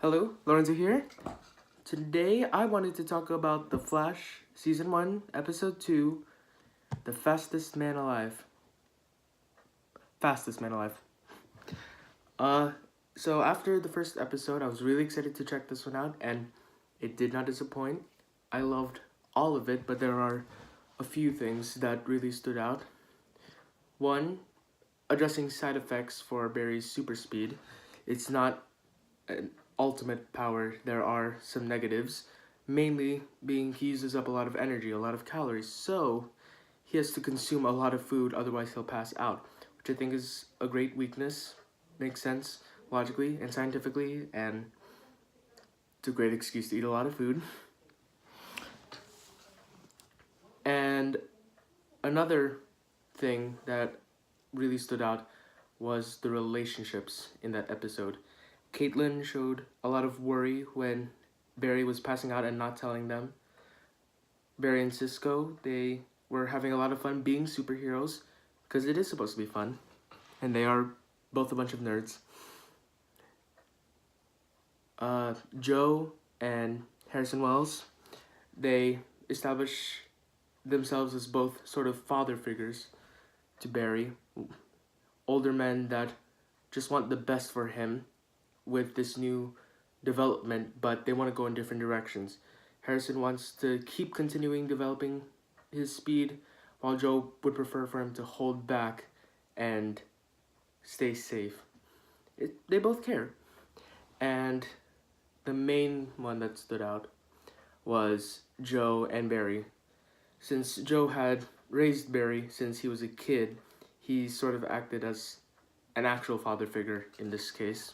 Hello, Lorenzo here. Today I wanted to talk about The Flash Season 1, Episode 2, The Fastest Man Alive. Fastest Man Alive. Uh, so after the first episode, I was really excited to check this one out, and it did not disappoint. I loved all of it, but there are a few things that really stood out. One, addressing side effects for Barry's super speed. It's not an ultimate power, there are some negatives, mainly being he uses up a lot of energy, a lot of calories, so he has to consume a lot of food, otherwise he'll pass out, which I think is a great weakness. Makes sense logically and scientifically, and it's a great excuse to eat a lot of food. And another thing that really stood out was the relationships in that episode. Caitlin showed a lot of worry when Barry was passing out and not telling them. Barry and Cisco, they were having a lot of fun being superheroes, because it is supposed to be fun, and they are both a bunch of nerds. Joe and Harrison Wells, they establish themselves as both sort of father figures to Barry, older men that just want the best for him with this new development, but they want to go in different directions. Harrison wants to keep continuing developing his speed, while Joe would prefer for him to hold back and stay safe. They both care. And the main one that stood out was Joe and Barry. Since Joe had raised Barry since he was a kid, he sort of acted as an actual father figure in this case.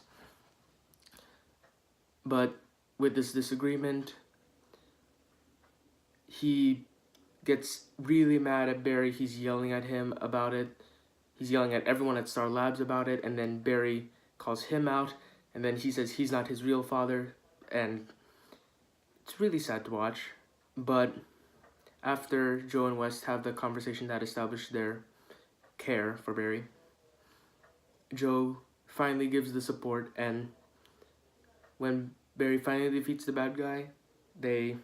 But with this disagreement, he gets really mad at Barry. He's yelling at him about it. He's yelling at everyone at Star Labs about it, and then Barry calls him out, and then he says he's not his real father, and it's really sad to watch. But after Joe and West have the conversation that established their care for Barry, Joe finally gives the support, and when Barry finally defeats the bad guy, they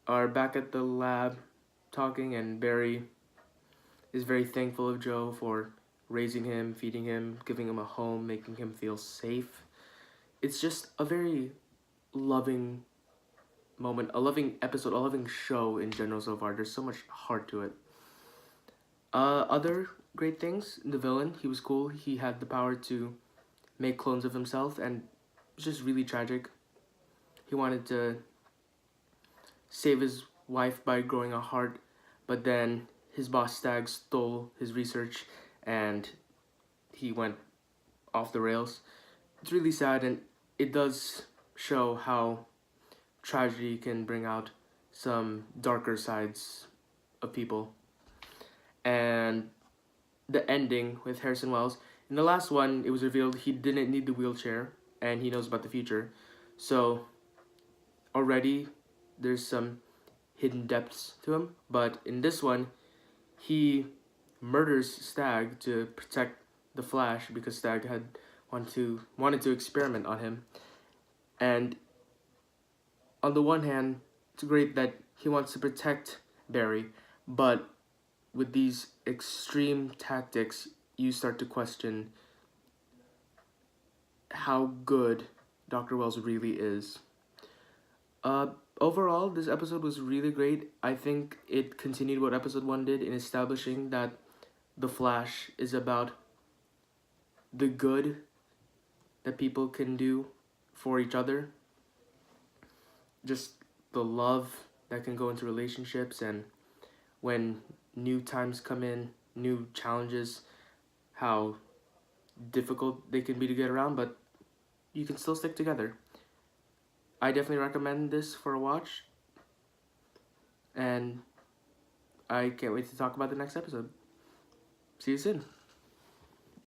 are back at the lab talking, and Barry is very thankful of Joe for raising him, feeding him, giving him a home, making him feel safe. It's just a very loving moment, a loving episode, a loving show in general so far. There's so much heart to it. Other great things, the villain, he was cool. He had the power to make clones of himself, and it's just really tragic. He wanted to save his wife by growing a heart, but then his boss Stag stole his research and he went off the rails. It's really sad, and it does show how tragedy can bring out some darker sides of people. And the ending with Harrison Wells, in the last one, it was revealed he didn't need the wheelchair and he knows about the future. So already there's some hidden depths to him, but in this one, he murders Stag to protect the Flash because Stag had wanted to experiment on him. And on the one hand, it's great that he wants to protect Barry, but with these extreme tactics, you start to question how good Dr. Wells really is. Overall, this episode was really great. I think it continued what episode 1 did in establishing that The Flash is about the good that people can do for each other. Just the love that can go into relationships, and when new times come in, new challenges, how difficult they can be to get around, but you can still stick together. I definitely recommend this for a watch, and I can't wait to talk about the next episode. See you soon.